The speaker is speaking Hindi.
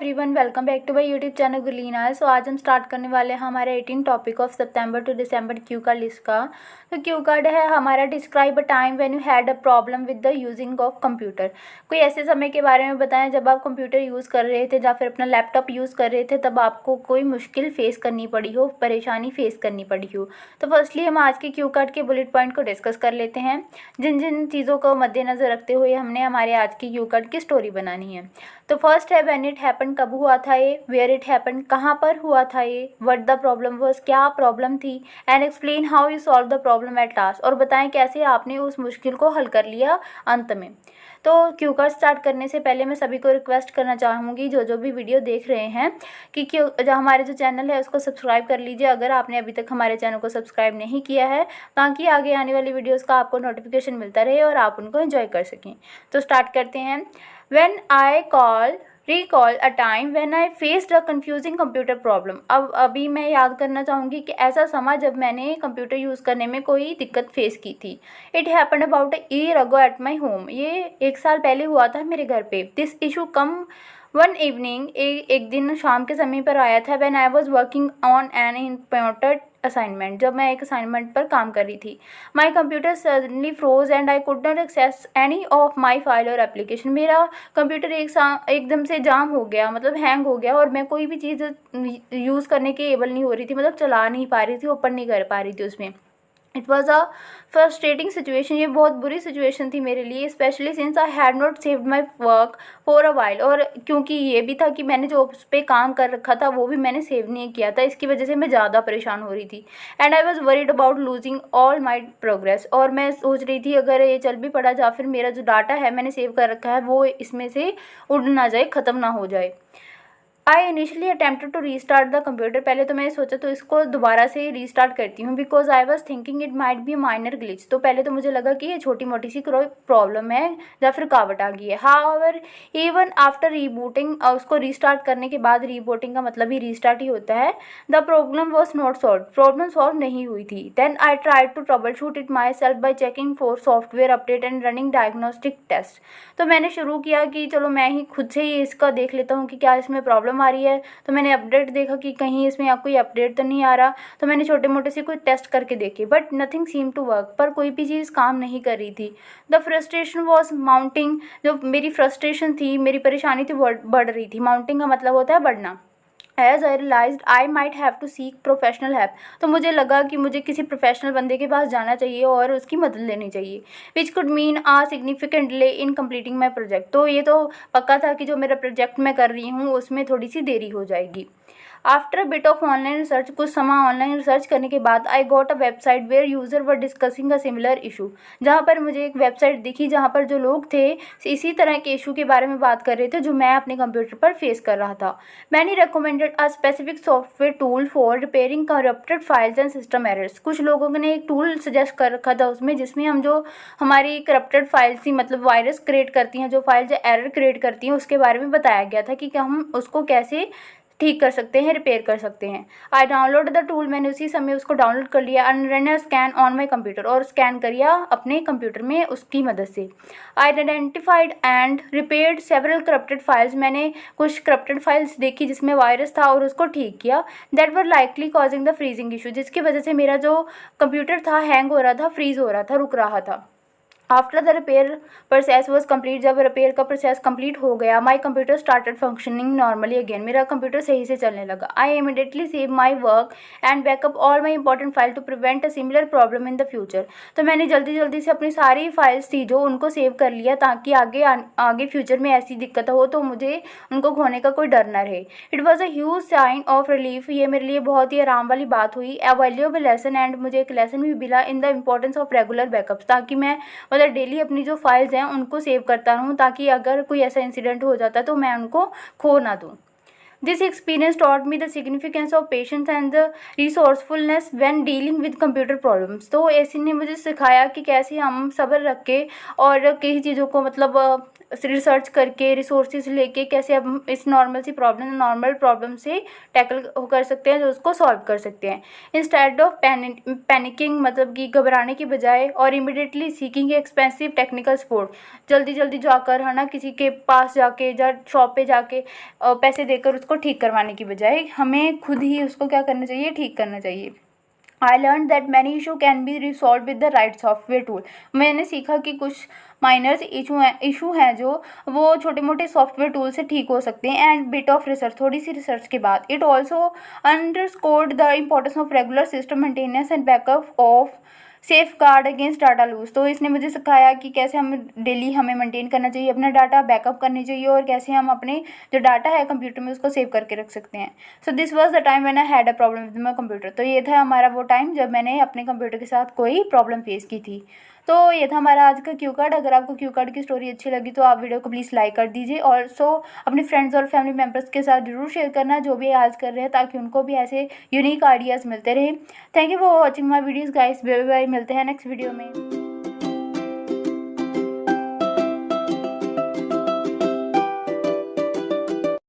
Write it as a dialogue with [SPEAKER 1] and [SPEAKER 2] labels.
[SPEAKER 1] Everyone, welcome back to my YouTube channel गुलीना। सो आज हम स्टार्ट करने वाले हैं हमारे 18 topic of September to December cue card list का। तो क्यू कार्ड है हमारा describe a time when you had a problem with the using of computer. कोई ऐसे समय के बारे में बताएं जब आप कंप्यूटर यूज़ कर रहे थे या फिर अपना लैपटॉप यूज़ कर रहे थे, तब आपको कोई मुश्किल फेस करनी पड़ी हो, परेशानी फेस करनी पड़ी हो। तो फर्स्टली हम आज के क्यू कार्ड के बुलेट पॉइंट को डिस्कस कर लेते हैं। जिन जिन चीज़ों को मद्देनज़र रखते हुए हमने हमारे आज की क्यू कार्ड की स्टोरी बनानी है। तो फर्स्ट है व्हेन इट हैपन, कब हुआ था ये, वेयर इट हैपन, कहाँ पर हुआ था ये, व्हाट द प्रॉब्लम वाज, क्या प्रॉब्लम थी, and explain how you solve the problem at last, और बताएं कैसे आपने उस मुश्किल को हल कर लिया अंत में। तो क्यू कार्ड स्टार्ट करने से पहले मैं सभी को रिक्वेस्ट करना चाहूँगी जो भी वीडियो देख रहे हैं कि जो हमारे जो चैनल है उसको सब्सक्राइब कर लीजिए अगर आपने अभी तक हमारे चैनल को सब्सक्राइब नहीं किया है, ताकि आगे आने वाली वीडियोज़ का आपको नोटिफिकेशन मिलता रहे और आप उनको एंजॉय कर सकें। तो स्टार्ट करते हैं। When I recall a time when I faced a confusing computer problem। अब अभी मैं याद करना चाहूँगी कि ऐसा समय जब मैंने कंप्यूटर यूज़ करने में कोई दिक्कत फेस की थी। It happened about a year ago at my home। ये 1 साल पहले हुआ था मेरे घर पे। This issue come one evening, एक दिन शाम के समय पर आया था। When I was working on an important assignment, जब मैं एक असाइनमेंट पर काम कर रही थी। My computer suddenly froze and I could not access any of my file और एप्लीकेशन। मेरा कंप्यूटर एकदम से जाम हो गया, मतलब हैंग हो गया, और मैं कोई भी चीज़ यूज़ करने के एबल नहीं हो रही थी, मतलब चला नहीं पा रही थी, ओपन नहीं कर पा रही थी उसमें। It was a frustrating situation. ये बहुत बुरी सिचुएशन थी मेरे लिए, specially since I had not saved my work for a while. और क्योंकि ये भी था कि मैंने जो उस पर काम कर रखा था वो भी मैंने सेव नहीं किया था, इसकी वजह से मैं ज़्यादा परेशान हो रही थी। And I was worried about losing all my progress. और मैं सोच रही थी अगर ये चल भी पड़ा या फिर मेरा जो डाटा है मैंने सेव कर रखा है वो इसमें से उड़ ना जाए, ख़त्म ना हो जाए। I initially attempted to restart the computer. पहले तो मैंने सोचा तो इसको दोबारा से रीस्टार्ट करती हूँ, because I was thinking it might be minor glitch. तो पहले तो मुझे लगा कि ये छोटी मोटी सी कोई प्रॉब्लम है या फिर रुकावट आ गई है। हाउएवर इवन आफ्टर रीबूटिंग, उसको रीस्टार्ट करने के बाद, रीबूटिंग का मतलब ही रीस्टार्ट ही होता है, the problem was not solve, problem solve नहीं हुई थी। Then I try to troubleshoot it myself by checking for software update and running diagnostic test. तो मैंने शुरू किया कि चलो मैं ही खुद से ही इसका देख लेता हूँ कि क्या इसमें प्रॉब्लम आ रही है। तो मैंने अपडेट देखा कि कहीं इसमें कोई अपडेट तो नहीं आ रहा, तो मैंने छोटे मोटे से कोई टेस्ट करके देखे, but nothing seem to work, पर कोई भी चीज़ काम नहीं कर रही थी। द फ्रस्ट्रेशन वॉज माउंटिंग, जो मेरी फ्रस्ट्रेशन थी, मेरी परेशानी थी, बढ़ रही थी। माउंटिंग का मतलब होता है बढ़ना। As I realize I might have to seek professional help. तो मुझे लगा कि मुझे किसी प्रोफेशनल बंदे के पास जाना चाहिए और उसकी मदद लेनी चाहिए। Which could mean a significant delay in completing my project. तो ये तो पक्का था कि जो मेरा प्रोजेक्ट मैं कर रही हूँ उसमें थोड़ी सी देरी हो जाएगी। After bit of online research, कुछ समय ऑनलाइन रिसर्च करने के बाद, I got a website where users were discussing a similar issue. जहाँ पर मुझे एक वेबसाइट दिखी जहाँ पर जो लोग थे इसी तरह के इशू के बारे में बात कर रहे थे जो मैं अपने कंप्यूटर पर फेस कर रहा था। मैंने recommended a specific software tool for repairing corrupted files and system errors. कुछ लोगों ने एक टूल सजेस्ट कर रखा था उसमें, जिसमें हम जो हमारी करप्टेड फाइल्स थी, मतलब वायरस क्रिएट करती हैं जो फाइल, जो एरर क्रिएट करती हैं, उसके बारे में बताया गया था कि हम उसको कैसे ठीक कर सकते हैं, रिपेयर कर सकते हैं। आई डाउनलोड द टूल, मैंने उसी समय उसको डाउनलोड कर लिया। And run a scan on my computer, और स्कैन करिया अपने कंप्यूटर में उसकी मदद से। आई identified and repaired several corrupted files. मैंने कुछ करप्टेड फाइल्स देखी जिसमें वायरस था और उसको ठीक किया। That were likely causing the freezing issue, जिसकी वजह से मेरा जो कंप्यूटर था हैंग हो रहा था, फ्रीज हो रहा था, रुक रहा था। After the repair process was complete, जब रिपेयर का प्रोसेस कंप्लीट हो गया, my computer started functioning normally again. मेरा कंप्यूटर सही से चलने लगा। I immediately save my work and backup all my important file to prevent a similar problem in the future. तो मैंने जल्दी जल्दी से अपनी सारी फाइल्स थी जो उनको सेव कर लिया, ताकि आगे फ्यूचर में ऐसी दिक्कत हो तो मुझे उनको खोने का कोई डर न रहे। It was a huge sign of relief. ये मेरे लिए बहुत ही आराम वाली बात हुई। अ वैल्यूएबल लेसन, एंड मुझे एक लेसन भी मिला in the importance of regular backups, ताकि मैं मतलब डेली अपनी जो फाइल्स हैं उनको सेव करता रहूँ, ताकि अगर कोई ऐसा इंसिडेंट हो जाता है तो मैं उनको खो ना दूँ। This experience taught me the significance of patience and the resourcefulness when dealing with computer problems। तो ऐसी ने मुझे सिखाया कि कैसे हम सब्र रख के और कई चीज़ों को मतलब रिसर्च करके रिसोर्सेज लेके कैसे हम इस नॉर्मल प्रॉब्लम से टैकल कर सकते हैं, जो उसको सॉल्व कर सकते हैं। इंस्टेड ऑफ पैनिकिंग मतलब कि घबराने की बजाय और immediately seeking expensive technical support, जल्दी जल्दी जाकर है ना किसी के पास जाके या शॉप पे जाके पैसे देकर उसको ठीक करवाने की बजाय हमें खुद ही उसको क्या करना चाहिए, ठीक करना चाहिए। I learn that many issue can be resolve with the right software tool. मैंने सीखा कि कुछ माइनर्स इशू हैं जो वो छोटे मोटे सॉफ्टवेयर टूल से ठीक हो सकते हैं। एंड बिट ऑफ रिसर्च, थोड़ी सी रिसर्च के बाद, it also underscored the importance of regular system maintenance and backup of safeguard against data lose. तो इसने मुझे सिखाया कि कैसे डेली हमें मेंटेन करना चाहिए अपना डाटा, बैकअप करनी चाहिए और कैसे हम अपने जो डाटा है कंप्यूटर में उसको सेव करके रख सकते हैं। So this was the time when I had a problem with my computer. तो ये था हमारा वो टाइम जब मैंने अपने कंप्यूटर के साथ कोई प्रॉब्लम फेस की थी। तो ये था हमारा आज का क्यू कार्ड। अगर आपको क्यू कार्ड की स्टोरी अच्छी लगी तो आप वीडियो को प्लीज़ लाइक कर दीजिए और सो अपने फ्रेंड्स और फैमिली मेम्बर्स के साथ जरूर शेयर करना जो भी आज कर रहे हैं, ताकि उनको भी ऐसे यूनिक आइडियाज़ मिलते रहे। Thank you for watching my videos guys. Bye bye, मिलते हैं नेक्स्ट वीडियो में।